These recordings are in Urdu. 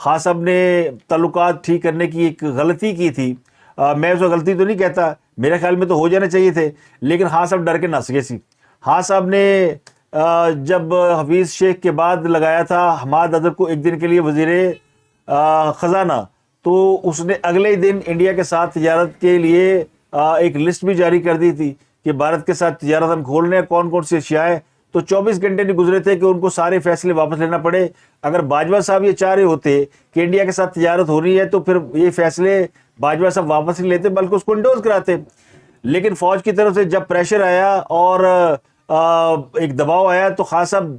خان صاحب نے تعلقات ٹھیک کرنے کی ایک غلطی کی تھی. میں اس کو غلطی تو نہیں کہتا, میرے خیال میں تو ہو جانے چاہیے تھے, لیکن خان صاحب ڈر کے نس گئے سی. خان صاحب نے جب حفیظ شیخ کے بعد لگایا تھا حماد اظہر کو ایک دن کے لیے وزیر خزانہ, تو اس نے اگلے ہی دن انڈیا کے ساتھ تجارت کے لیے ایک لسٹ بھی جاری کر دی تھی کہ بھارت کے ساتھ تجارت ہم کھول رہے ہیں, کون کون سی اشیاء ہیں. تو 24 گھنٹے نہیں گزرے تھے کہ ان کو سارے فیصلے واپس لینا پڑے. اگر باجوہ صاحب یہ چاہ رہے ہوتے کہ انڈیا کے ساتھ تجارت ہو رہی ہے تو پھر یہ فیصلے باجوہ صاحب واپس نہیں لیتے بلکہ اس کو انڈوز کراتے. لیکن فوج کی طرف سے جب پریشر آیا اور ایک دباؤ آیا تو خان صاحب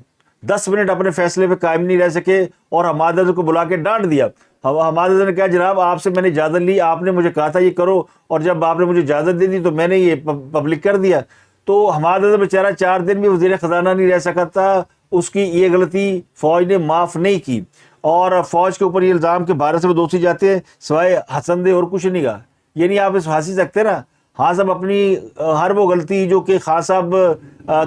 10 منٹ اپنے فیصلے پہ قائم نہیں رہ سکے اور حماد اظہر کو بلا کے ڈانٹ دیا. حماد اظہر نے کہا جناب آپ سے میں نے اجازت لی, آپ نے مجھے کہا تھا یہ کرو, اور جب آپ نے مجھے اجازت دے دی تو میں نے یہ پبلک کر دیا. تو حماد اظہر بیچارہ 4 دن بھی وزیر خزانہ نہیں رہ سکا تھا. اس کی یہ غلطی فوج نے معاف نہیں کی, اور فوج کے اوپر یہ الزام کہ بھارت سے وہ دوستی جاتے ہیں سوائے حسن دے اور کچھ نہیں کہا. یعنی آپ اس پھانسی سکتے نا. خان صاحب اپنی ہر وہ غلطی جو کہ خان صاحب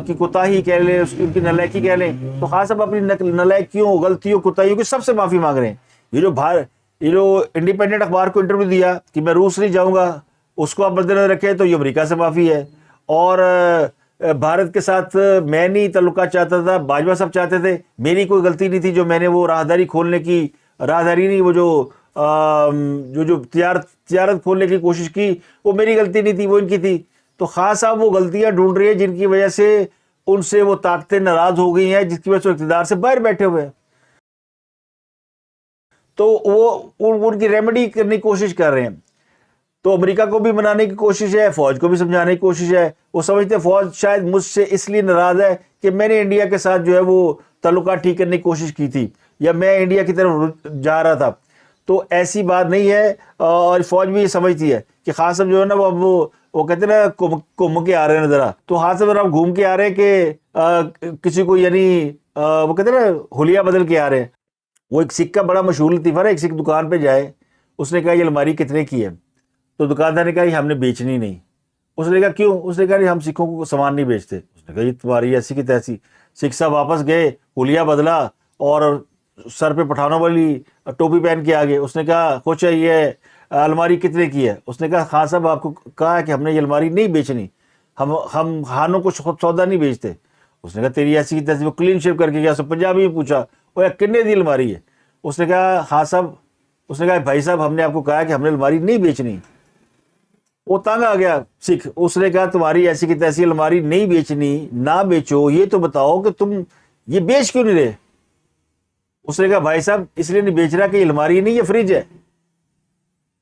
کی کوتاہی کہہ لیں, ان کی نالائکی کہہ لیں, تو خان صاحب اپنی نالائکیوں, غلطیوں, کوتاہیوں کی سب سے معافی مانگ رہے ہیں. یہ جو انڈیپینڈنٹ اخبار کو انٹرویو دیا کہ میں روس نہیں جاؤں گا, اس کو آپ مد نظر رکھیں تو یہ امریکہ سے معافی ہے. اور بھارت کے ساتھ میں نہیں تعلقات چاہتا تھا, باجوہ صاحب چاہتے تھے, میری کوئی غلطی نہیں تھی جو میں نے وہ راہداری کھولنے کی, راہداری نہیں, وہ جو تجارت کھولنے کی کوشش کی وہ میری غلطی نہیں تھی, وہ ان کی تھی. تو خان صاحب وہ غلطیاں ڈھونڈ رہی ہیں جن کی وجہ سے ان سے وہ طاقتیں ناراض ہو گئی ہیں, جس کی وجہ سے اقتدار سے باہر بیٹھے ہوئے ہیں. تو وہ ان کی ریمیڈی کرنے کی کوشش کر رہے ہیں. تو امریکہ کو بھی منانے کی کوشش ہے, فوج کو بھی سمجھانے کی کوشش ہے. وہ سمجھتے ہیں فوج شاید مجھ سے اس لیے ناراض ہے کہ میں نے انڈیا کے ساتھ جو ہے وہ تعلقات ٹھیک کرنے کی کوشش کی تھی, یا میں انڈیا کی طرف جا رہا تھا. تو ایسی بات نہیں ہے, اور فوج بھی یہ سمجھتی ہے کہ خان صاحب جو ہے نا وہ کہتے ہیں نا گھوم کے آ رہے ہیں ذرا. تو خان صاحب آپ گھوم کے آ رہے ہیں کہ کسی کو, یعنی وہ کہتے ہیں نا حلیہ بدل کے آ رہے ہیں. وہ ایک سکھ کا بڑا مشہور لطیفہ ہے, ایک سکھ دکان پہ جائے, اس نے کہا یہ الماری کتنے کی ہے؟ تو دکاندار نے کہا یہ ہم نے بیچنی نہیں. اس نے کہا کیوں؟ اس نے کہا ہم سکھوں کو سامان نہیں بیچتے. اس نے کہا یہ تمہاری ایسی کی تیسی. سکھ صاحب واپس گئے, حلیہ بدلا اور سر پہ پٹھانوں والی ٹوپی پہن کے آگے. اس نے کہا خوش ہے یہ الماری کتنے کی ہے؟ اس نے کہا خان صاحب آپ کو کہا ہے کہ ہم نے یہ الماری نہیں بیچنی, ہم خانوں کو سودا نہیں بیچتے. اس نے کہا تیری ایسی کی تیسی. وہ کلین شیو کر کے گیا, سب پنجابی میں پوچھا وہ کتنے دی الماری ہے؟ اس نے کہا خان صاحب, اس نے کہا بھائی صاحب ہم نے آپ کو کہا کہ ہم نے الماری نہیں بیچنی. وہ تنگ آ گیا سکھ. اس نے کہا تمہاری ایسی کی تیسی الماری نہیں بیچنی, نہ بیچو, یہ تو بتاؤ کہ تم یہ بیچ کیوں نہیں رہے؟ اس نے کہا بھائی صاحب اس لیے نہیں بیچ رہا کہ یہ الماری نہیں, یہ فریج ہے.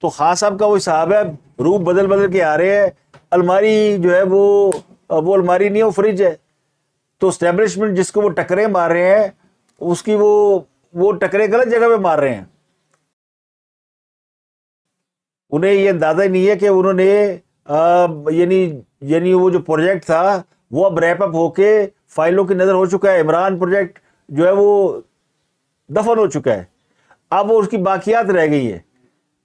تو خان صاحب کا وہ حساب ہے, روپ بدل کے آ رہے ہیں, الماری جو ہے وہ الماری نہیں ہے, وہ فریج ہے. تو اسٹیبلشمنٹ جس کو وہ ٹکریں مار رہے ہیں, اس کی وہ ٹکریں غلط جگہ پہ مار رہے ہیں. انہیں یہ اندازہ ہی نہیں ہے کہ انہوں نے یعنی وہ جو پروجیکٹ تھا وہ اب ریپ اپ ہو کے فائلوں کی نظر ہو چکا ہے. عمران پروجیکٹ جو ہے وہ دفن ہو چکا ہے, اب وہ اس کی باقیات رہ گئی ہے.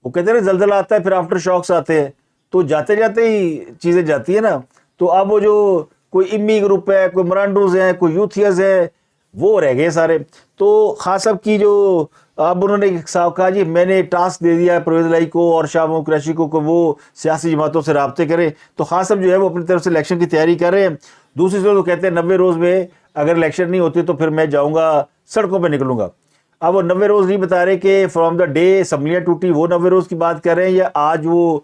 وہ کہتے ہیں زلزلہ آتا ہے پھر آفٹر شاکس آتے ہیں, تو جاتے جاتے ہی چیزیں جاتی ہیں نا. تو اب وہ جو کوئی امی گروپ ہے, کوئی مرانڈوز ہیں, کوئی یوتھیز ہیں, وہ رہ گئے سارے. تو خان صاحب کی جو اب انہوں نے کہا جی میں نے ٹاسک دے دیا پرویز الہی کو اور شاہ محمود قریشی کو کہ وہ سیاسی جماعتوں سے رابطے کریں. تو خان صاحب جو ہے وہ اپنی طرف سے الیکشن کی تیاری کر رہے ہیں. دوسری طرف وہ کہتے ہیں 90 روز میں اگر الیکشن نہیں ہوتی تو پھر میں جاؤں گا, سڑکوں پہ نکلوں گا. اب وہ 90 روز نہیں بتا رہے کہ فرام دا ڈے اسمبلیاں ٹوٹی وہ 90 روز کی بات کر رہے ہیں, یا آج وہ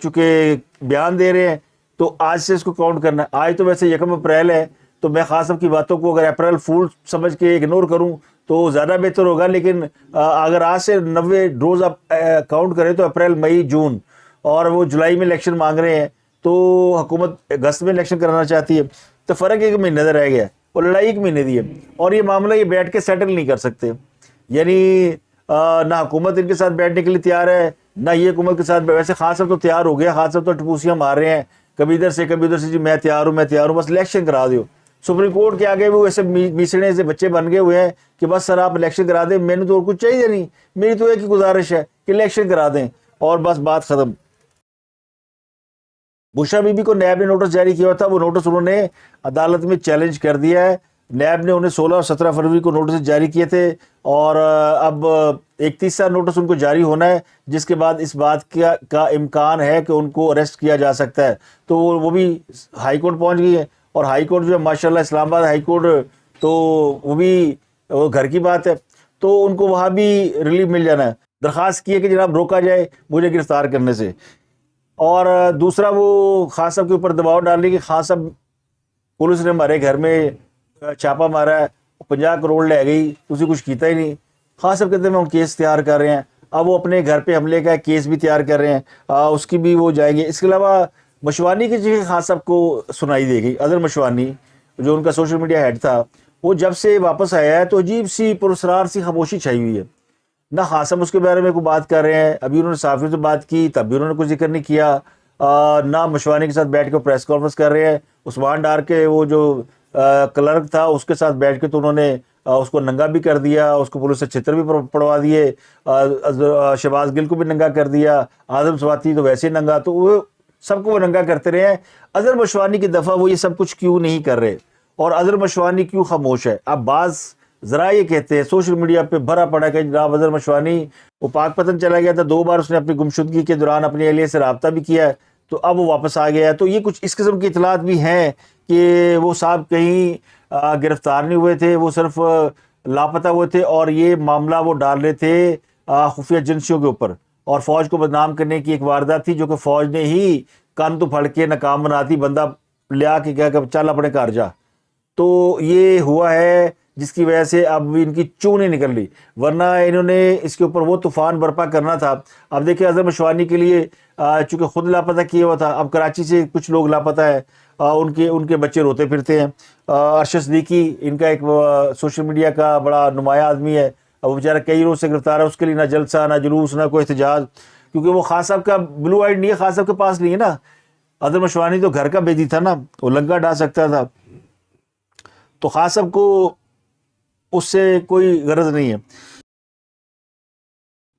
چونکہ بیان دے رہے ہیں تو آج سے اس کو کاؤنٹ کرنا ہے. آج تو ویسے 1 اپریل ہے, تو میں خان صاحب کی باتوں کو اگر اپریل فول سمجھ کے اگنور کروں تو زیادہ بہتر ہوگا. لیکن اگر آج سے 90 روز آپ کاؤنٹ کریں تو اپریل, مئی, جون, اور وہ جولائی میں الیکشن مانگ رہے ہیں, تو حکومت اگست میں الیکشن کرانا چاہتی ہے, تو فرق 1 مہینے کا رہ گیا, اور لڑائی 1 مہینے دی ہے. اور یہ معاملہ یہ بیٹھ کے سیٹل نہیں کر سکتے, یعنی نہ حکومت ان کے ساتھ بیٹھنے کے لیے تیار ہے, نہ یہ حکومت کے ساتھ. ویسے خان صاحب تو تیار ہو گیا, خان صاحب تو ٹپوسیاں مار رہے ہیں کبھی ادھر سے کبھی ادھر سے, جی میں تیار ہوں, بس الیکشن کرا دو. سپریم کورٹ کے آگے وہ ایسے میسڑے سے بچے بن گئے ہوئے ہیں کہ بس سر آپ الیکشن کرا دیں, میں نے تو اور کچھ چاہیے نہیں, میری تو ایک ہی گزارش ہے کہ الیکشن کرا دیں اور بس بات ختم. بشرا بی بی کو نیب نے نوٹس جاری کیا تھا, وہ نوٹس انہوں نے عدالت میں چیلنج کر دیا ہے. نیب نے انہیں 16 اور 17 فروری کو نوٹس جاری کیے تھے، اور اب 31واں نوٹس ان کو جاری ہونا ہے، جس کے بعد اس بات کا امکان ہے کہ ان کو اریسٹ کیا جا سکتا ہے۔ تو وہ بھی ہائی کورٹ پہنچ گئی ہے، اور ہائی کورٹ جو ہے ماشاءاللہ اسلام آباد ہائی کورٹ، تو وہ بھی وہ گھر کی بات ہے، تو ان کو وہاں بھی ریلیف مل جانا ہے۔ درخواست کی ہے کہ جناب روکا جائے مجھے گرفتار کرنے سے۔ اور دوسرا وہ خان صاحب کے اوپر دباؤ ڈال رہی کہ خان صاحب پولیس نے ہمارے گھر میں چھاپا مارا ہے، 50 کروڑ لے گئی، تسی کچھ کیتا ہی نہیں۔ خان صاحب کہتے ہیں ہم کیس تیار کر رہے ہیں، اب وہ اپنے گھر پہ حملے کا کیس بھی تیار کر رہے ہیں، اس کی بھی وہ جائیں گے۔ اس کے علاوہ مشوانی کی چیزیں خان صاحب کو سنائی دے گئی۔ اظہر مشوانی جو ان کا سوشل میڈیا ہیڈ تھا، وہ جب سے واپس آیا ہے تو عجیب سی پراسرار سی خاموشی چھائی ہوئی ہے، نہ خان صاحب اس کے بارے میں کوئی بات کر رہے ہیں، ابھی انہوں نے صحافیوں سے بات کی تب بھی انہوں نے کوئی ذکر نہیں کیا، نہ مشوانی کے ساتھ بیٹھ کے پریس کانفرنس کر رہے ہیں۔ عثمان ڈار کے وہ جو کلرک تھا اس کے ساتھ بیٹھ کے تو انہوں نے اس کو ننگا بھی کر دیا، اس کو پولیس سے چھتر بھی پڑوا دیے، شہباز گل کو بھی ننگا کر دیا، اعظم سواتی تو ویسے ہی ننگا، تو وہ سب کو وہ ننگا کرتے رہے ہیں۔ اظہر مشوانی کی دفعہ وہ یہ سب کچھ کیوں نہیں کر رہے، اور اظہر مشوانی کیوں خاموش ہے؟ اب بعض ذرا یہ کہتے ہیں سوشل میڈیا پہ بھرا پڑا کہ جناب اظہر مشوانی وہ پاک پتن چلا گیا تھا، 2 بار اس نے اپنی گمشدگی کے دوران اپنی اہلیہ سے رابطہ بھی کیا ہے، تو اب وہ واپس آ گیا ہے۔ تو یہ کچھ اس قسم کی اطلاعات بھی ہیں کہ وہ صاحب کہیں گرفتار نہیں ہوئے تھے، وہ صرف لاپتہ ہوئے تھے، اور یہ معاملہ وہ ڈال رہے تھے خفیہ ایجنسیوں کے اوپر، اور فوج کو بدنام کرنے کی ایک واردات تھی جو کہ فوج نے ہی کان تو پھڑ کے ناکام بناتی، بندہ لیا کے کہا کہ چل اپنے گھر جا۔ تو یہ ہوا ہے جس کی وجہ سے اب ان کی چوں نہیں نکل رہی، ورنہ انہوں نے اس کے اوپر وہ طوفان برپا کرنا تھا۔ اب دیکھیں اظہر مشوانی کے لیے چونکہ خود لاپتہ کیا ہوا تھا، اب کراچی سے کچھ لوگ لاپتہ ہے، ان کے بچے روتے پھرتے ہیں۔ ارشد صدیقی ان کا ایک سوشل میڈیا کا بڑا نمایاں آدمی ہے، اب وہ بیچارہ کئی روز سے گرفتار ہے، اس کے لیے نہ جلسہ نہ جلوس نہ کوئی احتجاج، کیونکہ وہ خان صاحب کا بلو آئیڈ نہیں ہے، خان صاحب کے پاس نہیں ہے نا۔ اظہر مشوانی تو گھر کا بیدی تھا نا، وہ لنگا ڈال سکتا تھا، تو خان صاحب کو اس سے کوئی غرض نہیں ہے۔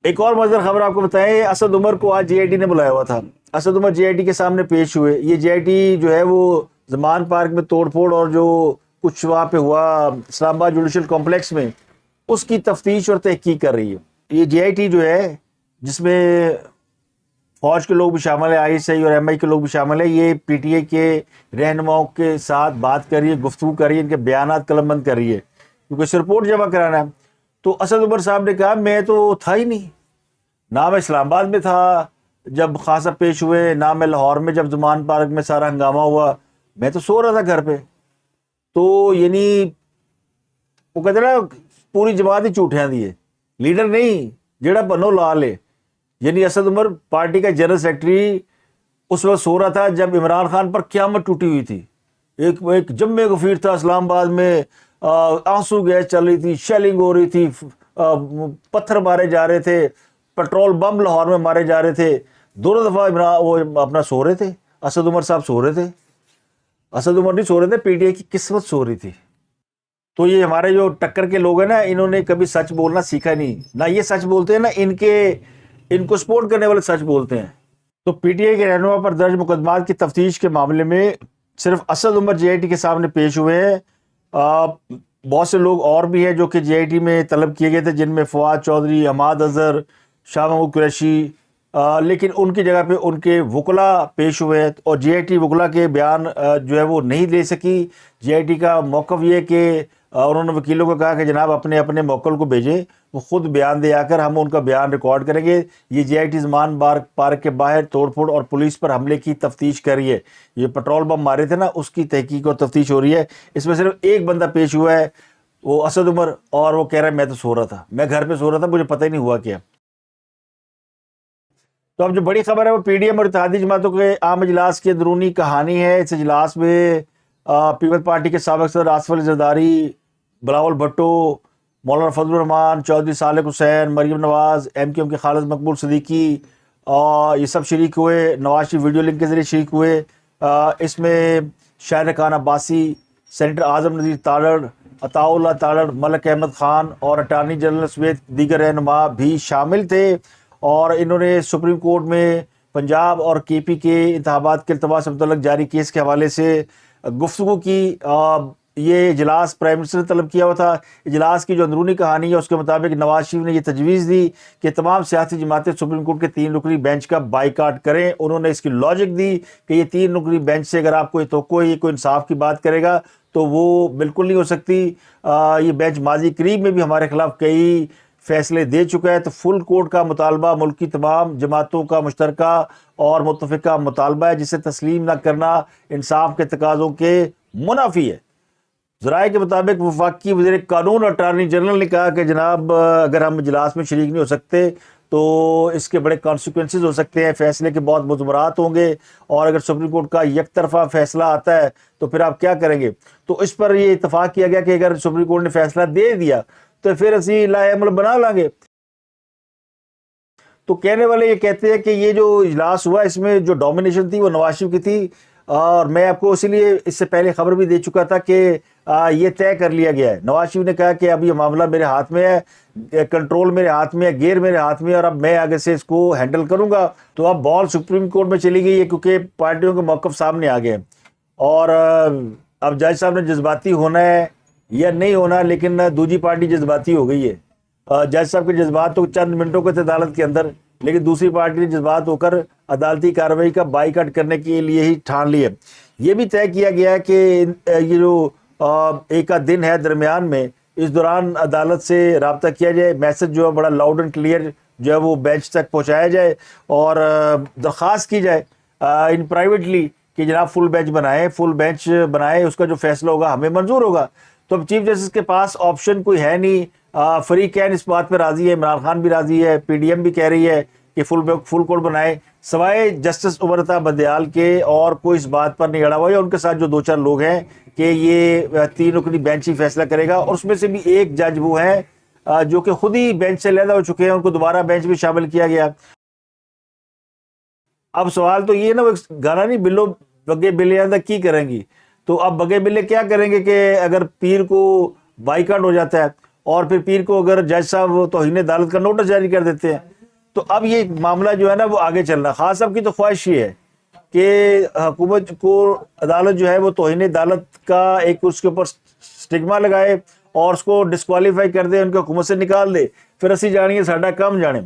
ایک اور مزیدار خبر آپ کو بتائیں، اسد عمر کو آج جے آئی ٹی نے بلایا ہوا تھا۔ اسد عمر جے آئی ٹی کے سامنے پیش ہوئے۔ یہ جے آئی ٹی جو ہے وہ زمان پارک میں توڑ پھوڑ اور جو کچھ وہاں پہ ہوا اسلام آباد جوڈیشل کمپلیکس میں، اس کی تفتیش اور تحقیق کر رہی ہے۔ یہ جے آئی ٹی جو ہے جس میں فوج کے لوگ بھی شامل ہیں، آئی ایس آئی اور ایم آئی کے لوگ بھی شامل ہیں، یہ پی ٹی اے کے رہنماؤں کے ساتھ بات کر رہی ہے، گفتگو کر رہی ہے، ان کے بیانات قلم بند کر رہی ہے، کیونکہ اس رپورٹ جمع کرانا ہے۔ تو اسد عمر صاحب نے کہا میں تو تھا ہی نہیں، نہ میں اسلام آباد میں تھا جب خان صاحب پیش ہوئے، نہ میں لاہور میں جب زمان پارک میں سارا ہنگامہ ہوا، میں تو سو رہا تھا گھر پہ۔ تو یعنی وہ کہتے ہیں نا پوری جماعت ہی جھوٹیاں دی ہے، لیڈر نہیں جیڑا بنو لال ہے۔ یعنی اسد عمر پارٹی کا جنرل سیکرٹری اس وقت سو رہا تھا جب عمران خان پر قیامت ٹوٹی ہوئی تھی، ایک جم غفیر تھا اسلام آباد میں، آنسو گیس چل رہی تھی، شیلنگ ہو رہی تھی، پتھر مارے جا رہے تھے، پیٹرول بم لاہور میں مارے جا رہے تھے، دونوں دفعہ وہ اپنا سو رہے تھے، اسد عمر صاحب سو رہے تھے۔ اسد عمر نہیں سو رہے تھے، پی ٹی اے کی قسمت سو رہی تھی۔ تو یہ ہمارے جو ٹکر کے لوگ ہیں نا، انہوں نے کبھی سچ بولنا سیکھا نہیں، نہ یہ سچ بولتے ہیں نا ان کو سپورٹ کرنے والے سچ بولتے ہیں۔ تو پی ٹی اے کے رہنما پر درج مقدمات کی تفتیش کے معاملے میں صرف اسد عمر جے آئی ٹی کے سامنے پیش ہوئے ہیں، بہت سے لوگ اور بھی ہیں جو کہ جے آئی ٹی میں طلب کیے گئے تھے، جن میں فواد چودھری، حماد اظہر، شاہ محمود قریشی، لیکن ان کی جگہ پہ ان کے وکلاء پیش ہوئے ہیں، اور جے آئی ٹی وکلاء کے بیان جو ہے وہ نہیں لے سکی۔ جے آئی ٹی کا موقف یہ کہ انہوں نے وکیلوں کو کہا کہ جناب اپنے اپنے موکل کو بھیجیں، وہ خود بیان دے آ کر ہم ان کا بیان ریکارڈ کریں گے۔ یہ جے آئی ٹی زمان پارک کے باہر توڑ پھوڑ اور پولیس پر حملے کی تفتیش کر رہی ہے، یہ پیٹرول بم مارے تھے نا، اس کی تحقیق اور تفتیش ہو رہی ہے۔ اس میں صرف ایک بندہ پیش ہوا ہے، وہ اسد عمر، اور وہ کہہ رہا ہے میں تو سو رہا تھا، میں گھر پہ سو رہا تھا، مجھے پتہ ہی نہیں ہوا کیا۔ تو اب جو بڑی خبر ہے وہ پی ڈی ایم اور اتحادی جماعتوں کے عام اجلاس کی اندرونی کہانی ہے۔ اس اجلاس میں پیپل پارٹی کے سابق صدر آصف علی زرداری، بلاول بھٹو، مولانا فضل الرحمان، چودھری صالح حسین، Maryam Nawaz, M Q M کے خالد مقبول صدیقی، اور یہ سب شریک ہوئے۔ نواز شریف ویڈیو لنک کے ذریعے شریک ہوئے۔ اس میں شاہد خان عباسی، سینیٹر اعظم نذیر تالڑ، عطاء اللہ تالڑ، ملک احمد خان اور اٹارنی جنرل سمیت دیگر رہنما بھی شامل تھے، اور انہوں نے سپریم کورٹ میں پنجاب اور کے پی کے انتخابات کے التباس سے متعلق جاری کیس کے حوالے سے گفتگو کی۔ یہ اجلاس پرائم منسٹر نے طلب کیا ہوا تھا. اجلاس کی جو اندرونی کہانی ہے اس کے مطابق نواز شریف نے یہ تجویز دی کہ تمام سیاسی جماعتیں سپریم کورٹ کے 3 رکنی بینچ کا بائیکاٹ کریں. انہوں نے اس کی لاجک دی کہ یہ 3 رکنی بینچ سے اگر آپ کو یہ توقع ہے یہ کوئی انصاف کی بات کرے گا تو وہ بالکل نہیں ہو سکتی. یہ بینچ ماضی قریب میں بھی ہمارے خلاف کئی فیصلے دے چکا ہے. تو فل کورٹ کا مطالبہ ملک کی تمام جماعتوں کا مشترکہ اور متفقہ مطالبہ ہے جسے تسلیم نہ کرنا انصاف کے تقاضوں کے منافی ہے. ذرائع کے مطابق وفاقی وزیر قانون اٹارنی جنرل نے کہا کہ جناب اگر ہم اجلاس میں شریک نہیں ہو سکتے تو اس کے بڑے کانسیکوینسز ہو سکتے ہیں, فیصلے کے بہت مضمرات ہوں گے, اور اگر سپریم کورٹ کا یک طرفہ فیصلہ آتا ہے تو پھر آپ کیا کریں گے. تو اس پر یہ اتفاق کیا گیا کہ اگر سپریم کورٹ نے فیصلہ دے دیا تو پھر اسی لائحہ عمل بنا لیں گے. تو کہنے والے یہ کہتے ہیں کہ یہ جو اجلاس ہوا اس میں جو ڈومینیشن تھی وہ نواز شریف کی تھی, اور میں آپ کو اسی لیے اس سے پہلے خبر بھی دے چکا تھا کہ یہ طے کر لیا گیا ہے. نواز شریف نے کہا کہ اب یہ معاملہ میرے ہاتھ میں ہے, کنٹرول میرے ہاتھ میں ہے, گیئر میرے ہاتھ میں ہے, اور اب میں آگے سے اس کو ہینڈل کروں گا. تو اب بال سپریم کورٹ میں چلی گئی ہے کیونکہ پارٹیوں کے موقف سامنے آ گئے ہیں, اور اب جج صاحب نے جذباتی ہونا ہے یا نہیں ہونا, لیکن دوسری پارٹی جذباتی ہو گئی ہے. جج صاحب کے جذبات تو چند منٹوں کے تھے عدالت کے اندر, لیکن دوسری پارٹی نے جذبات ہو کر عدالتی کارروائی کا بائیکاٹ کرنے کے لیے ہی ٹھان لی ہے. یہ بھی طے کیا گیا ہے کہ یہ جو ایک آدھ دن ہے درمیان میں, اس دوران عدالت سے رابطہ کیا جائے, میسج جو ہے بڑا لاؤڈ اینڈ کلیئر جو ہے وہ بینچ تک پہنچایا جائے, اور درخواست کی جائے ان پرائیویٹلی کہ جناب فل بینچ بنائے, اس کا جو فیصلہ ہوگا ہمیں منظور ہوگا. تو اب چیف جسٹس کے پاس آپشن کوئی ہے نہیں. فریقین اس بات پہ راضی ہے, عمران خان بھی راضی ہے, پی ڈی ایم بھی کہہ رہی ہے کہ فل کورٹ بنائے, سوائے جسٹس عمرتا بدیال کے اور کوئی اس بات پر نہیں اڑا ہوا ہے. ان کے ساتھ جو 2-4 لوگ ہیں کہ یہ 3 رکنی بینچ ہی فیصلہ کرے گا, اور اس میں سے بھی ایک جج وہ ہیں جو کہ خود ہی بینچ سے علیحدہ ہو چکے ہیں, ان کو دوبارہ بینچ میں شامل کیا گیا. اب سوال تو یہ نا, وہ گانا نہیں بلو بگے بلے اندر کی کریں گی, تو اب بگے بلے کیا کریں گے کہ اگر پیر کو بائیکاٹ ہو جاتا ہے اور پھر پیر کو اگر جج صاحب توہین عدالت کا نوٹس جاری کر دیتے ہیں, تو اب یہ معاملہ جو ہے نا وہ آگے چلنا. خاص صاحب کی تو خواہش یہ ہے کہ حکومت کو عدالت جو ہے وہ توہین عدالت کا ایک اس کے اوپر سٹگما لگائے اور اس کو ڈسکوالیفائی کر دے, ان کو حکومت سے نکال دے, پھر اسی جانیے ساڈا کام جانے.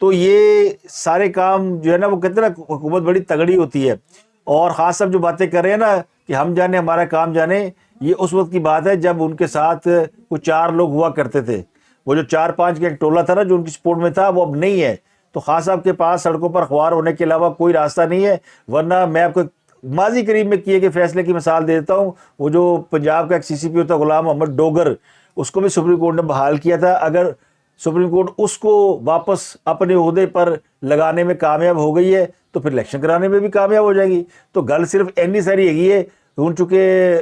تو یہ سارے کام جو ہے نا وہ کہتے ہیں نا حکومت بڑی تگڑی ہوتی ہے, اور خاص صاحب جو باتیں کر رہے ہیں نا کہ ہم جانے ہمارا کام جانے, یہ اس وقت کی بات ہے جب ان کے ساتھ کچھ 4 لوگ ہوا کرتے تھے. وہ جو 4-5 کا ایک ٹولہ تھا نا جو ان کی سپورٹ میں تھا, وہ اب نہیں ہے. تو خاص صاحب کے پاس سڑکوں پر خوار ہونے کے علاوہ کوئی راستہ نہیں ہے. ورنہ میں آپ کو ماضی قریب میں کیے گئے فیصلے کی مثال دے دیتا ہوں. وہ جو پنجاب کا ایک سی سی پی او تھا غلام محمد ڈوگر, اس کو بھی سپریم کورٹ نے بحال کیا تھا. اگر سپریم کورٹ اس کو واپس اپنے عہدے پر لگانے میں کامیاب ہو گئی ہے تو پھر الیکشن کرانے میں بھی کامیاب ہو جائے گی. تو گل صرف اینی ساری ہے یہ, ان چونکہ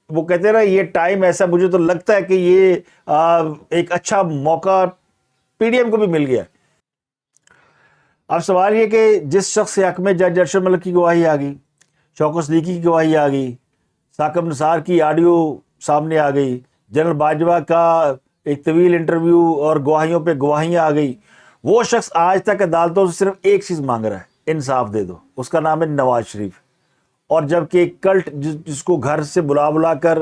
وہ کہتے ہیں نا یہ ٹائم ایسا, مجھے تو لگتا ہے کہ یہ ایک اچھا موقع پی ڈی ایم کو بھی مل گیا. اب سوال یہ کہ جس شخص کے حق میں جج ارشد ملک کی گواہی آ گئی, شوکت صدیقی کی گواہی آ گئی, ثاقب نثار کی آڈیو سامنے آ گئی, جنرل باجوہ کا ایک طویل انٹرویو اور گواہیوں پہ گواہیاں آ گئی, وہ شخص آج تک عدالتوں سے صرف ایک چیز مانگ رہا ہے, انصاف دے دو. اس کا نام ہے نواز شریف. اور جبکہ ایک کلٹ جس کو گھر سے بلا کر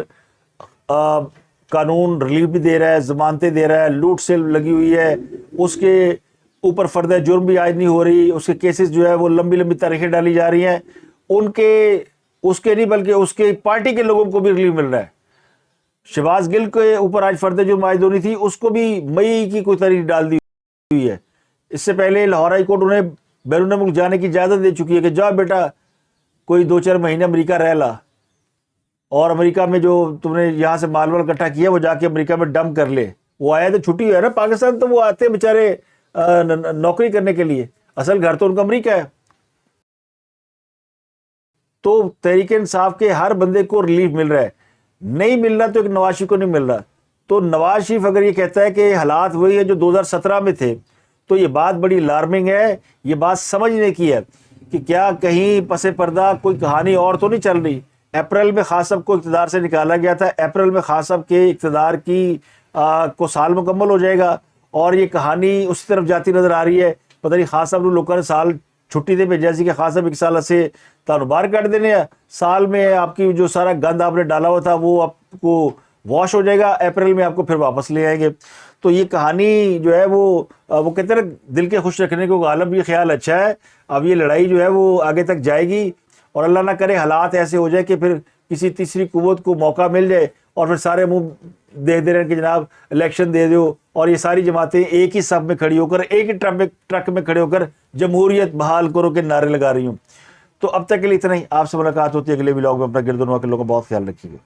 قانون ریلیف بھی دے رہا ہے, ضمانتیں دے رہا ہے, لوٹ سے لگی ہوئی ہے, اس کے اوپر فرد جرم بھی عائد نہیں ہو رہی, اس کے کیسز جو ہے وہ لمبی تاریخیں ڈالی جا رہی ہیں, اس کے نہیں بلکہ اس کے پارٹی کے لوگوں کو بھی ریلیف مل رہا ہے. شہباز گل کے اوپر آج فرد جرم عائد ہونی تھی, اس کو بھی مئی کی کوئی تاریخ ڈال دی ہوئی ہے. اس سے پہلے لاہور ہائی کورٹ انہیں بیرون ملک جانے کی اجازت دے چکی ہے کہ جاؤ بیٹا کوئی 2-4 مہینے امریکہ رہ لا, اور امریکہ میں جو تم نے یہاں سے مال وال اکٹھا کیا وہ جا کے امریکہ میں ڈمپ کر لے. وہ آیا تو چھٹی ہے نا پاکستان, تو وہ آتے بیچارے نوکری کرنے کے لیے, اصل گھر تو ان کا امریکہ ہے. تو تحریک انصاف کے ہر بندے کو ریلیف مل رہا ہے, نہیں مل رہا تو ایک نواز شریف کو نہیں مل رہا. تو نواز شریف اگر یہ کہتا ہے کہ حالات وہی ہے جو 2017 میں تھے, تو یہ بات بڑی الارمنگ ہے. یہ بات سمجھنے کی ہے کہ کیا کہیں پس پردہ کوئی کہانی اور تو نہیں چل رہی. اپریل میں خاص صاحب کو اقتدار سے نکالا گیا تھا, اپریل میں خاص صاحب کے اقتدار کی کو سال مکمل ہو جائے گا, اور یہ کہانی اس طرف جاتی نظر آ رہی ہے. پتہ نہیں خاص صاحب لوگوں نے سال چھٹی دے بھیجا سی کہ خاص ایک سال سے تانوں باہر کٹ دینے ہیں، سال میں آپ کی جو سارا گند آپ نے ڈالا ہوا تھا وہ آپ کو واش ہو جائے گا، اپریل میں آپ کو پھر واپس لے آئیں گے۔ تو یہ کہانی جو ہے وہ کہتے ہیں دل کے خوش رکھنے کو غالب یہ خیال اچھا ہے۔ اب یہ لڑائی جو ہے وہ آگے تک جائے گی، اور اللہ نہ کرے حالات ایسے ہو جائے کہ پھر کسی تیسری قوت کو موقع مل جائے اور پھر سارے منہ دے دے رہے ہیں کہ جناب الیکشن دے دو، اور یہ ساری جماعتیں ایک ہی صف میں کھڑی ہو کر، ایک ہی ٹرک میں کھڑے ہو کر جمہوریت بحال کرو کے نعرے لگا رہی ہوں۔ تو اب تک کے لیے اتنا ہی، آپ سے ملاقات ہوتی ہے اگلے ولاگ میں۔ اپنا گرد و نواح کے لوگوں کا بہت خیال رکھیے گا۔